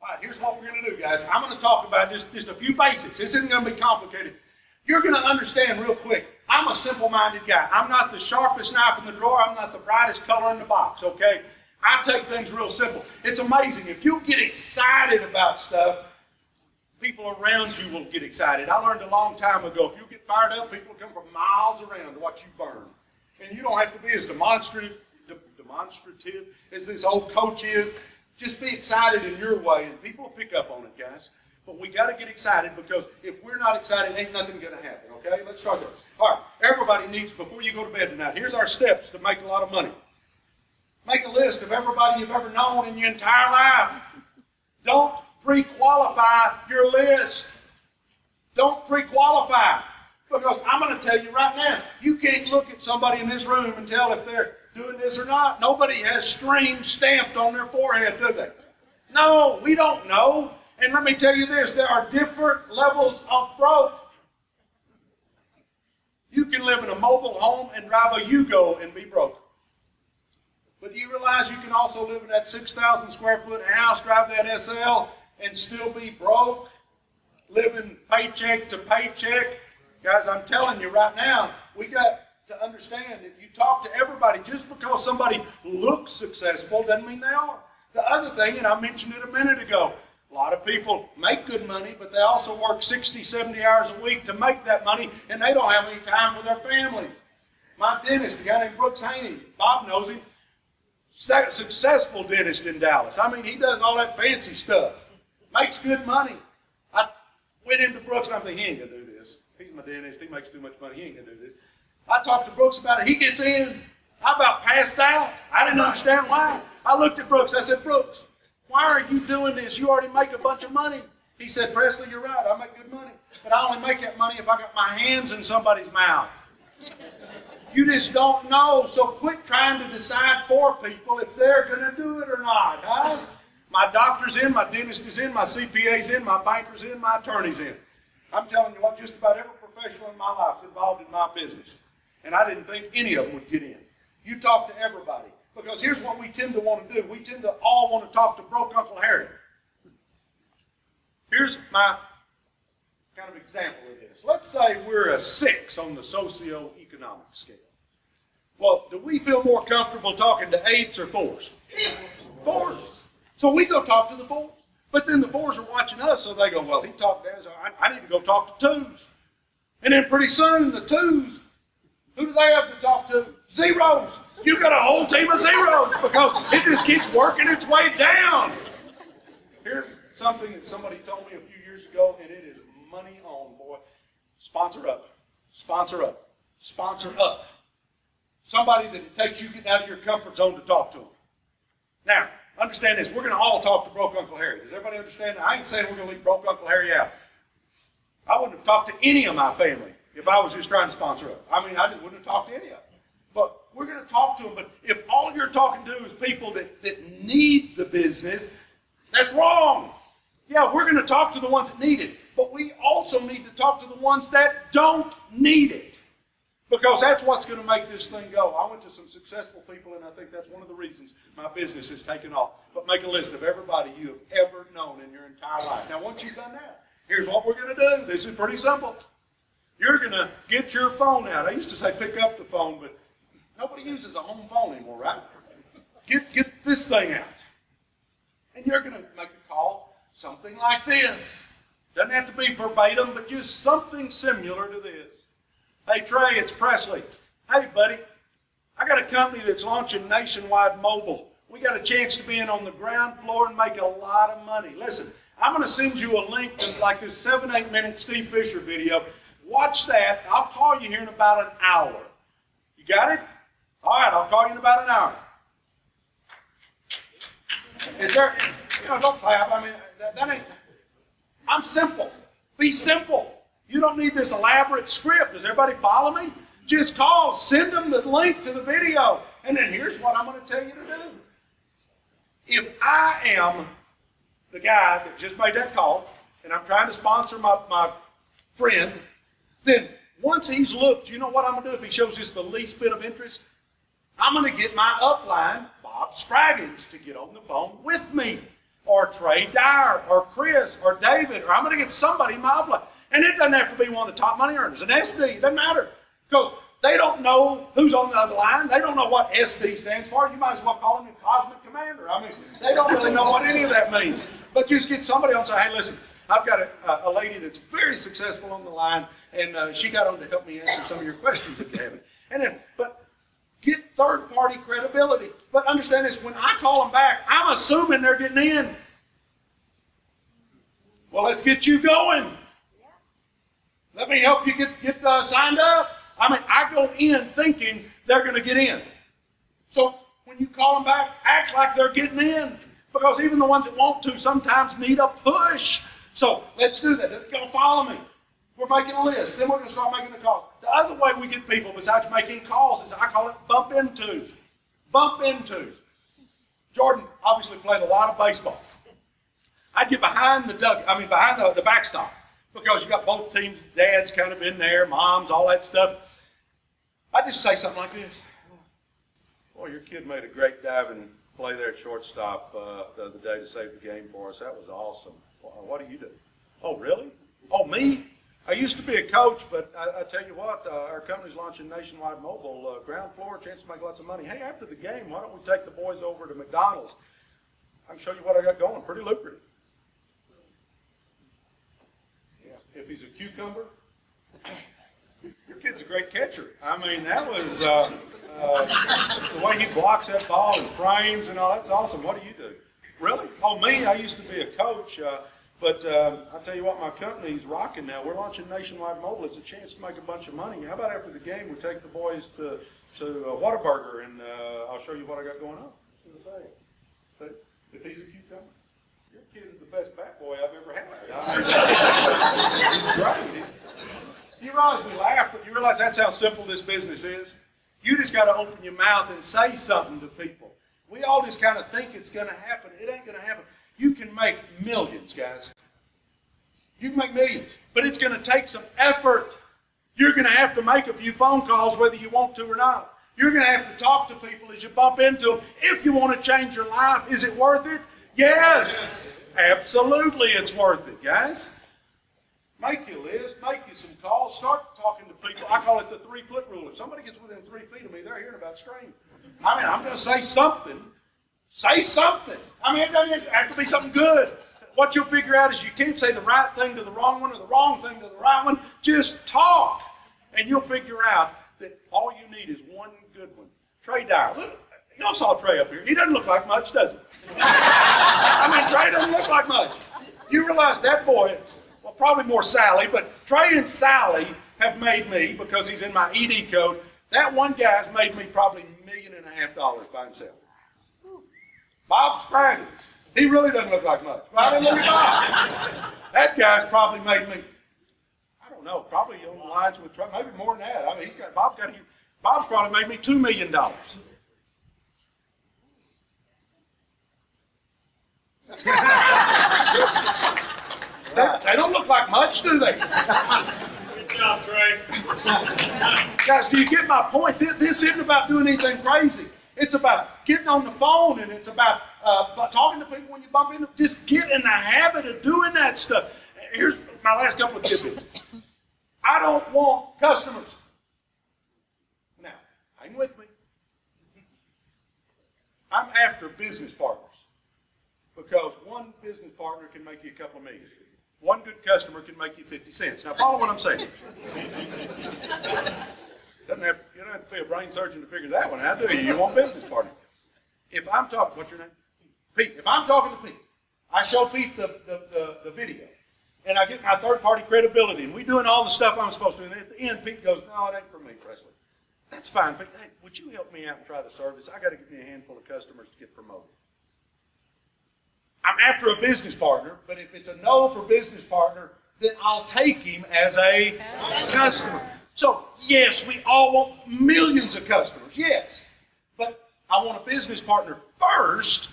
All right, here's what we're going to do, guys. I'm going to talk about just a few basics. This isn't going to be complicated. You're going to understand real quick. I'm a simple-minded guy. I'm not the sharpest knife in the drawer. I'm not the brightest color in the box, okay? I take things real simple. It's amazing. If you get excited about stuff, people around you will get excited. I learned a long time ago, if you get fired up, people will come from miles around to watch you burn. And you don't have to be as demonstrative as this old coach is. Just be excited in your way, and people will pick up on it, guys. But we got to get excited, because if we're not excited, ain't nothing going to happen, okay? Let's start there. All right, everybody needs, before you go to bed tonight, here's our steps to make a lot of money. Make a list of everybody you've ever known in your entire life. Don't pre-qualify your list. Don't pre-qualify. Because I'm going to tell you right now, you can't look at somebody in this room and tell if they're doing this or not. Nobody has streams stamped on their forehead, do they? No, we don't know. And let me tell you this, there are different levels of broke. You can live in a mobile home and drive a Yugo and be broke. But do you realize you can also live in that 6,000 square foot house, drive that SL, and still be broke? Living paycheck to paycheck? Guys, I'm telling you right now, we got to understand that you talk to everybody. Just because somebody looks successful doesn't mean they are. The other thing, and I mentioned it a minute ago, a lot of people make good money, but they also work 60, 70 hours a week to make that money, and they don't have any time for their families. My dentist, a guy named Brooks Haney, Bob knows him, successful dentist in Dallas. I mean, he does all that fancy stuff. Makes good money. I went into Brooks, and I'm thinking, he ain't going to do this. He's my dentist. He makes too much money. He ain't going to do this. I talked to Brooks about it. He gets in. I about passed out. I didn't understand why. I looked at Brooks. I said, Brooks, why are you doing this? You already make a bunch of money. He said, Presley, you're right. I make good money. But I only make that money if I got my hands in somebody's mouth. You just don't know. So quit trying to decide for people if they're going to do it or not. Huh? My doctor's in, my dentist is in, my CPA's in, my banker's in, my attorney's in. I'm telling you what, just about every professional in my life is involved in my business. And I didn't think any of them would get in. You talk to everybody. Because here's what we tend to want to do. We tend to all want to talk to broke Uncle Harry. Here's my kind of example of this. Let's say we're a 6 on the socioeconomic scale. Well, do we feel more comfortable talking to 8s or 4s? 4s. So we go talk to the 4s. But then the 4s are watching us, so they go, well, he talked down, so I need to go talk to 2s. And then pretty soon the 2s, who do they have to talk to? Zeros. You got a whole team of zeros because it just keeps working its way down. Here's something that somebody told me a few years ago, and it is money on, boy. Sponsor up. Sponsor up. Sponsor up. Somebody that it takes you getting out of your comfort zone to talk to them. Now, understand this. We're going to all talk to broke Uncle Harry. Does everybody understand that? I ain't saying we're going to leave broke Uncle Harry out. I wouldn't have talked to any of my family if I was just trying to sponsor up. I mean, I just wouldn't have talked to any of them. But we're going to talk to them. But if all you're talking to is people that need the business, that's wrong. Yeah, we're going to talk to the ones that need it. But we also need to talk to the ones that don't need it. Because that's what's going to make this thing go. I went to some successful people, and I think that's one of the reasons my business has taken off. But make a list of everybody you have ever known in your entire life. Now, once you've done that, here's what we're going to do. This is pretty simple. You're going to get your phone out. I used to say pick up the phone, but nobody uses a home phone anymore, right? Get this thing out. And you're going to make a call, something like this. Doesn't have to be verbatim, but just something similar to this. Hey, Trey, it's Presley. Hey, buddy, I got a company that's launching nationwide mobile. We got a chance to be in on the ground floor and make a lot of money. Listen, I'm going to send you a link to like this 7-8 minute Steve Fisher video. Watch that. I'll call you here in about an hour. You got it? All right, I'll call you in about an hour. Is there, don't clap. I mean, that ain't, I'm simple. Be simple. You don't need this elaborate script. Does everybody follow me? Just call, send them the link to the video, and then here's what I'm going to tell you to do. If I am the guy that just made that call, and I'm trying to sponsor my friend, then once he's looked, you know what I'm going to do if he shows just the least bit of interest? I'm going to get my upline, Bob Spraggins, to get on the phone with me. or Trey Dyer or Chris or David, or I'm going to get somebody in my upline. And it doesn't have to be one of the top money earners. An SD, it doesn't matter. Because they don't know who's on the other line. They don't know what SD stands for. You might as well call him a Cosmic Commander. I mean, they don't really know what any of that means. But just get somebody on and say, hey, listen, I've got a lady that's very successful on the line, and she got on to help me answer some of your questions if you have it. And then, but get third-party credibility. But understand this, when I call them back, I'm assuming they're getting in. Well, let's get you going. Let me help you get signed up. I mean, I go in thinking they're going to get in. So when you call them back, act like they're getting in. Because even the ones that want to sometimes need a push. So let's do that. Go follow me. We're making a list. Then we're going to start making the calls. The other way we get people besides making calls is I call it bump intos. Bump intos. Jordan obviously played a lot of baseball. I'd get behind the backstop. Because you got both teams, dads kind of in there, moms, all that stuff. I just say something like this. Boy, your kid made a great diving play there at shortstop the other day to save the game for us. That was awesome. What do you do? Oh, really? Oh, me? I used to be a coach, but I tell you what, our company's launching nationwide mobile, ground floor, chance to make lots of money. Hey, after the game, why don't we take the boys over to McDonald's? I can show you what I got going. Pretty lucrative. If he's a cucumber, your kid's a great catcher. I mean, that was the way he blocks that ball and frames and all. That's awesome. What do you do? Really? Oh, me? I used to be a coach, but I tell you what, my company's rocking now. We're launching nationwide mobile. It's a chance to make a bunch of money. How about after the game we take the boys to Whataburger and I'll show you what I got going on. But if he's a cucumber. Your kid is the best bat boy I've ever had. I mean, great. You realize we laugh, but you realize that's how simple this business is? You just got to open your mouth and say something to people. We all just kind of think it's going to happen. It ain't going to happen. You can make millions, guys. You can make millions, but it's going to take some effort. You're going to have to make a few phone calls whether you want to or not. You're going to have to talk to people as you bump into them. If you want to change your life, is it worth it? Yes. Absolutely, it's worth it, guys. Make your list, make you some calls, start talking to people. I call it the 3-foot rule. If somebody gets within 3 feet of me, they're hearing about strain. I mean, I'm going to say something. Say something. I mean, it doesn't have to be something good. What you'll figure out is you can't say the right thing to the wrong one or the wrong thing to the right one. Just talk. And you'll figure out that all you need is one good one. Trey Dyer. Look, y'all saw Trey up here. He doesn't look like much, does he? I mean, Trey doesn't look like much. You realize that boy, well, probably more Sally, but Trey and Sally have made me, because he's in my ED code, that one guy's made me probably $1.5 million by himself. Bob Spraggins. He really doesn't look like much. But I mean, look at Bob. That guy's probably made me, I don't know, probably on the lines with Trey, maybe more than that. I mean, Bob's probably made me $2 million. They don't look like much, do they? Good job, Trey. Guys, do you get my point? This isn't about doing anything crazy. It's about getting on the phone, and it's about talking to people when you bump into them. Just get in the habit of doing that stuff. Here's my last couple of tidbits. I don't want customers. Now, hang with me. I'm after business partners. Because one business partner can make you a couple of million. One good customer can make you 50 cents. Now follow what I'm saying. You don't have to be a brain surgeon to figure that one out, do you? You want business partner. If I'm talking, what's your name? Pete. If I'm talking to Pete, I show Pete the video. And I get my third-party credibility. And we're doing all the stuff I'm supposed to do. And at the end, Pete goes, no, it ain't for me, Presley. That's fine, Pete. Hey, would you help me out and try the service? I got to get me a handful of customers to get promoted. I'm after a business partner, but if it's a no for business partner, then I'll take him as a customer. So, yes, we all want millions of customers, yes. But I want a business partner first,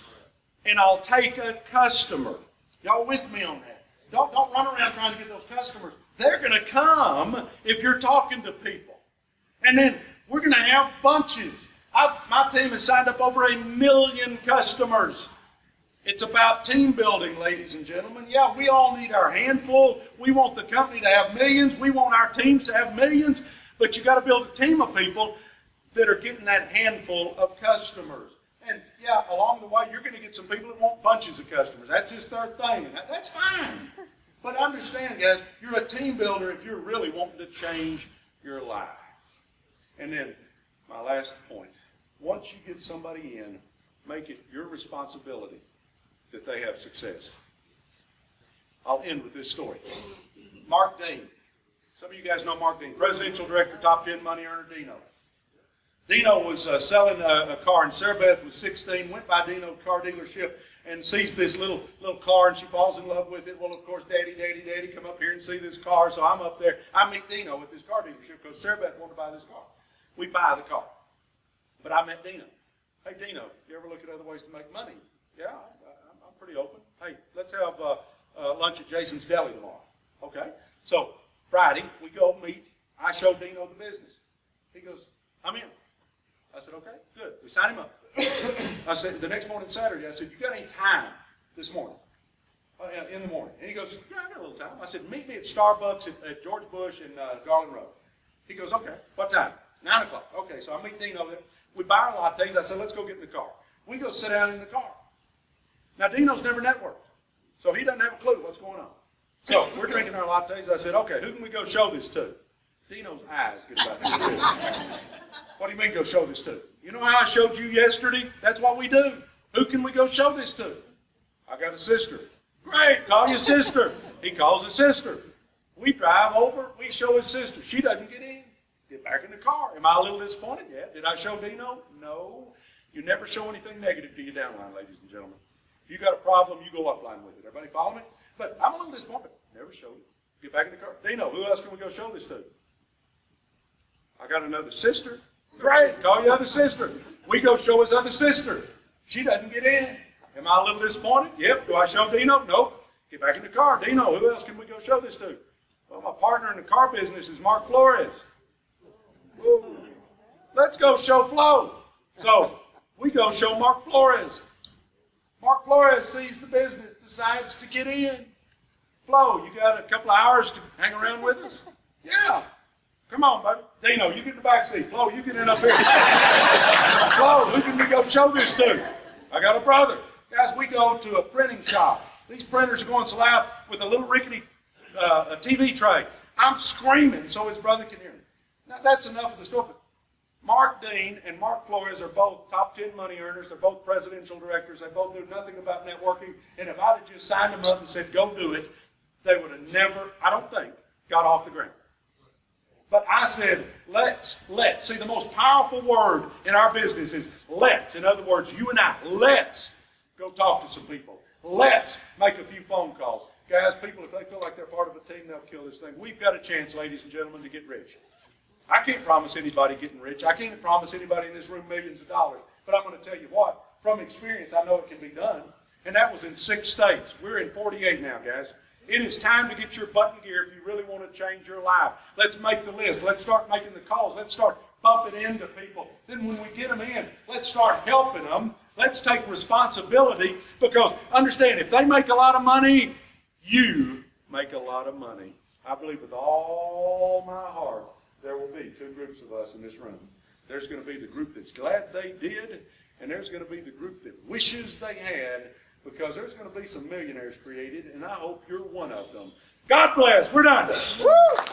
and I'll take a customer. Y'all with me on that? Don't run around trying to get those customers. They're going to come if you're talking to people. And then we're going to have bunches. My team has signed up over 1 million customers. It's about team building, ladies and gentlemen. Yeah, we all need our handful. We want the company to have millions. We want our teams to have millions. But you got to build a team of people that are getting that handful of customers. And yeah, along the way, you're going to get some people that want bunches of customers. That's just their thing. And that's fine. But understand, guys, you're a team builder if you're really wanting to change your life. And then my last point. Once you get somebody in, make it your responsibility that they have success. I'll end with this story. Mark Dean. Some of you guys know Mark Dean, Presidential Director, Top 10 Money Earner, Dino. Dino was selling a car, and Sarah Beth was 16, went by Dino's car dealership and sees this little car, and she falls in love with it. Well, of course, Daddy, come up here and see this car. So I'm up there. I meet Dino at this car dealership because Sarah Beth wanted to buy this car. We buy the car. But I met Dino. Hey, Dino, you ever look at other ways to make money? Yeah, I'm pretty open. Hey, let's have lunch at Jason's Deli tomorrow. Okay? So Friday, we go meet. I show Dino the business. He goes, I'm in. I said, okay, good. We sign him up. I said, the next morning, Saturday, I said, you got any time this morning? In the morning. And he goes, yeah, I got a little time. I said, meet me at Starbucks at George Bush and Garland Road. He goes, okay, what time? 9 o'clock. Okay, so I meet Dino there. We buy our lattes. I said, let's go get in the car. We go sit down in the car. Now, Dino's never networked, so he doesn't have a clue what's going on. So we're drinking our lattes. I said, okay, who can we go show this to? Dino's eyes get about this big. What do you mean go show this to? You know how I showed you yesterday? That's what we do. Who can we go show this to? I got a sister. Great, call your sister. He calls his sister. We drive over. We show his sister. She doesn't get in. Get back in the car. Am I a little disappointed yet? Did I show Dino? No. You never show anything negative to your downline, ladies and gentlemen. If you got a problem, you go upline with it. Everybody follow me? But I'm a little disappointed. Never showed it. Get back in the car. Dino, who else can we go show this to? I got another sister. Great. Call your other sister. We go show his other sister. She doesn't get in. Am I a little disappointed? Yep. Do I show Dino? Nope. Get back in the car. Dino, who else can we go show this to? Well, my partner in the car business is Mark Flores. Woo. Let's go show Flo. So we go show Mark Flores. Mark Flores sees the business, decides to get in. Flo, you got a couple of hours to hang around with us? Yeah. Come on, buddy. Dino, you get in the back seat. Flo, you get in up here. Flo, who can we go show this to? I got a brother. Guys, we go to a printing shop. These printers are going slab with a little rickety a TV tray. I'm screaming so his brother can hear me. Now, that's enough of the story. Mark Dean and Mark Flores are both top 10 money earners. They're both presidential directors. They both knew nothing about networking. And if I'd have just signed them up and said, go do it, they would have never, I don't think, got off the ground. But I said, let's. See, the most powerful word in our business is let's. In other words, you and I, let's go talk to some people. Let's make a few phone calls. Guys, people, if they feel like they're part of a team, they'll kill this thing. We've got a chance, ladies and gentlemen, to get rich. I can't promise anybody getting rich. I can't promise anybody in this room millions of dollars. But I'm going to tell you what, from experience, I know it can be done. And that was in 6 states. We're in 48 now, guys. It is time to get your butt in gear if you really want to change your life. Let's make the list. Let's start making the calls. Let's start bumping into people. Then when we get them in, let's start helping them. Let's take responsibility because, understand, if they make a lot of money, you make a lot of money. I believe with all my heart there will be 2 groups of us in this room. There's going to be the group that's glad they did, and there's going to be the group that wishes they had, because there's going to be some millionaires created, and I hope you're one of them. God bless. We're done. Woo!